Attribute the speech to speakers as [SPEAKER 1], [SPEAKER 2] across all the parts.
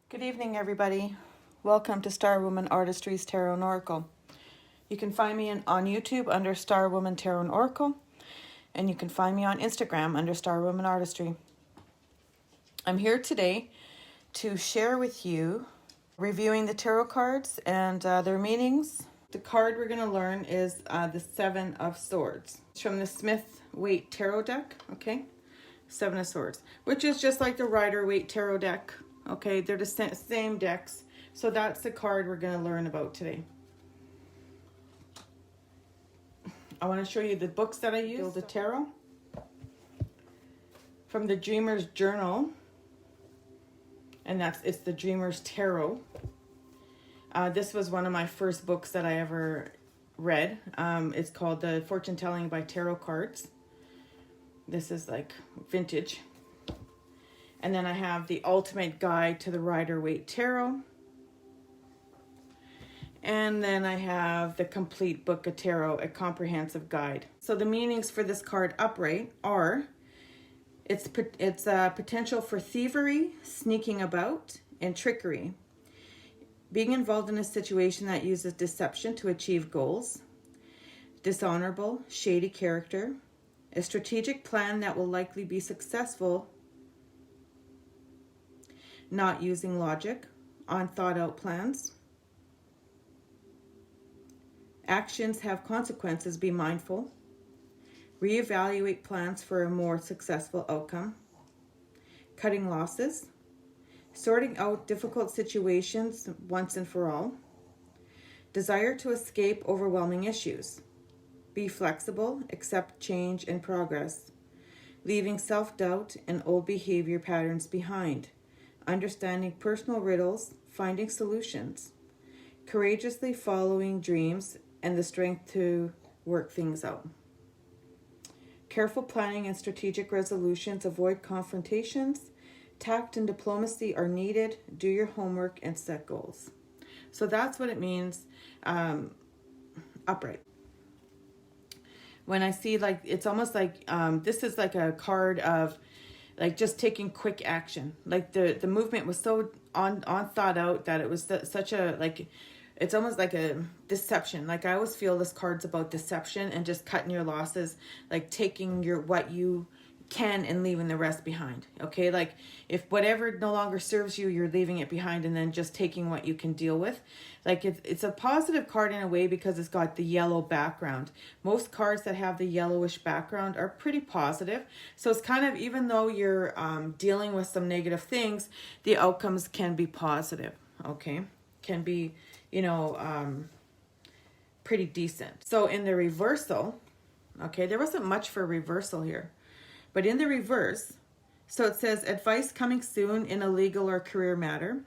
[SPEAKER 1] Good evening, everybody. Welcome to Star Woman Artistry's Tarot and Oracle. You can find me on YouTube under Star Woman Tarot and Oracle, and you can find me on Instagram under Star Woman Artistry. I'm here today to share with you reviewing the tarot cards and their meanings. The card we're going to learn is the Seven of Swords. It's from the Smith-Waite Tarot deck, okay? Seven of Swords, which is just like the Rider-Waite Tarot deck. Okay, they're the same decks. So that's the card we're going to learn about today. I want to show you the books that I use. The tarot. From the Dreamer's Journal. And it's the Dreamer's Tarot. This was one of my first books that I ever read. It's called The Fortune Telling by Tarot Cards. This is like vintage. And then I have the Ultimate Guide to the Rider-Waite Tarot. And then I have the Complete Book of Tarot, a comprehensive guide. So the meanings for this card upright are, it's a potential for thievery, sneaking about, and trickery. Being involved in a situation that uses deception to achieve goals. Dishonorable, shady character. A strategic plan that will likely be successful. Not using logic, unthought-out plans. Actions have consequences, be mindful. Reevaluate plans for a more successful outcome. Cutting losses. Sorting out difficult situations once and for all. Desire to escape overwhelming issues. Be flexible, accept change and progress. Leaving self-doubt and old behavior patterns behind. Understanding personal riddles, finding solutions, courageously following dreams, and the strength to work things out. Careful planning and strategic resolutions, avoid confrontations, tact and diplomacy are needed, do your homework, and set goals. So that's what it means, upright. When I see, like, it's almost like, this is like a card of, like, just taking quick action. Like the movement was so on thought out that it was such a, like, it's almost like a deception. Like, I always feel this card's about deception and just cutting your losses, like taking what you can and leaving the rest behind. Okay, like if whatever no longer serves you, you're leaving it behind and then just taking what you can deal with. Like it's a positive card in a way because it's got the yellow background. Most cards that have the yellowish background are pretty positive. So it's kind of, even though you're dealing with some negative things, the outcomes can be positive. Okay, can be, you know, pretty decent. So in the reversal, okay, there wasn't much for reversal here. But in the reverse, so it says, advice coming soon in a legal or career matter.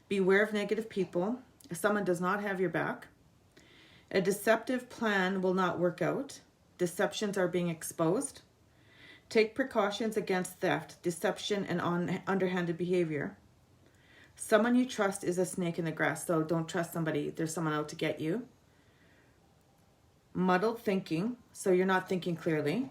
[SPEAKER 1] Beware of negative people. If someone does not have your back. A deceptive plan will not work out. Deceptions are being exposed. Take precautions against theft, deception, and underhanded behavior. Someone you trust is a snake in the grass, so don't trust somebody. There's someone out to get you. Muddled thinking, so you're not thinking clearly.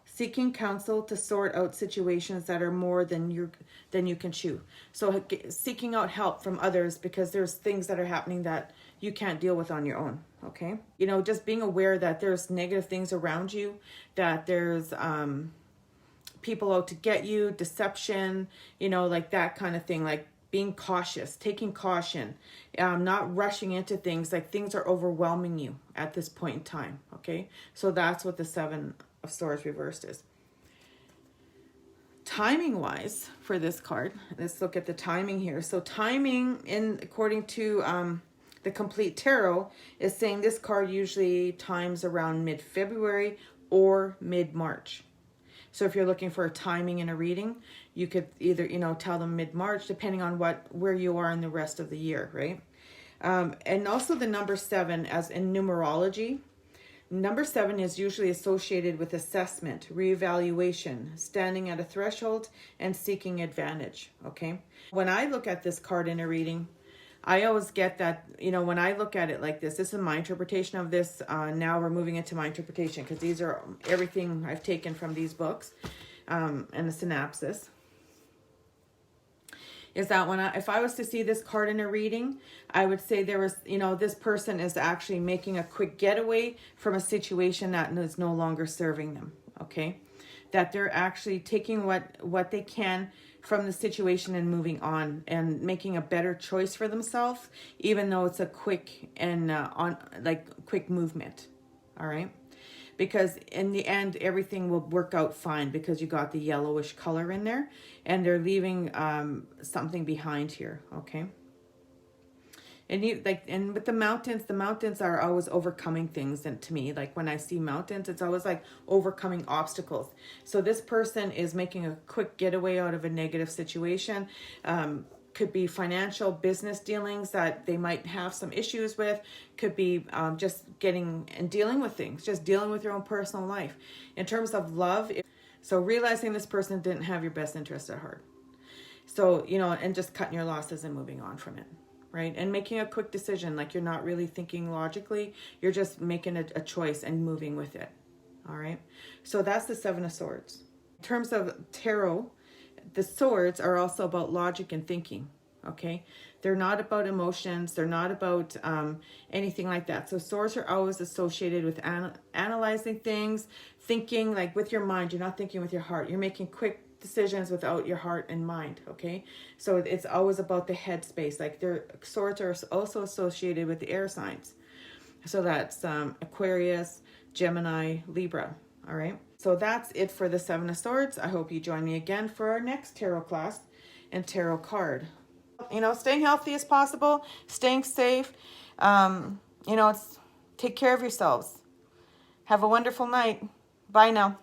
[SPEAKER 1] Seeking counsel to sort out situations that are more than you can chew. So seeking out help from others because there's things that are happening that you can't deal with on your own, okay? You know, just being aware that there's negative things around you, that there's people out to get you, deception, you know, like that kind of thing, like being cautious, taking caution, not rushing into things, like things are overwhelming you at this point in time, okay? So that's what the Seven of Swords reversed is. Timing wise for this card, let's look at the timing here. So timing, according to the Complete Tarot, is saying this card usually times around mid-February or mid-March. So if you're looking for a timing in a reading, you could either, you know, tell them mid-March, depending on where you are in the rest of the year, right? And also the number 7, as in numerology. Number 7 is usually associated with assessment, reevaluation, standing at a threshold, and seeking advantage, okay? When I look at this card in a reading, I always get that, you know, when I look at it like this is my interpretation of this. Now we're moving into my interpretation because these are everything I've taken from these books and a synopsis. is that if I was to see this card in a reading, I would say there was, this person is actually making a quick getaway from a situation that is no longer serving them, okay? That they're actually taking what they can from the situation and moving on and making a better choice for themselves, even though it's a quick and quick movement, all right? Because in the end, everything will work out fine because you got the yellowish color in there, and they're leaving something behind here, okay? And with the mountains are always overcoming things. And to me, like when I see mountains, it's always like overcoming obstacles. So this person is making a quick getaway out of a negative situation. Could be financial, business dealings that they might have some issues with. Could be just getting and dealing with things, just dealing with your own personal life. In terms of love, so realizing this person didn't have your best interest at heart. So, and just cutting your losses and moving on from it, right? And making a quick decision, like you're not really thinking logically, you're just making a choice and moving with it, all right? So that's the Seven of Swords. In terms of tarot, the swords are also about logic and thinking, okay? They're not about emotions. They're not about anything like that. So swords are always associated with analyzing things, thinking like with your mind. You're not thinking with your heart. You're making quick decisions without your heart and mind, okay? So it's always about the head space. Like their swords are also associated with the air signs. So that's Aquarius, Gemini, Libra, all right? So that's it for the Seven of Swords. I hope you join me again for our next tarot class and tarot card. Staying healthy as possible, staying safe. Take care of yourselves. Have a wonderful night. Bye now.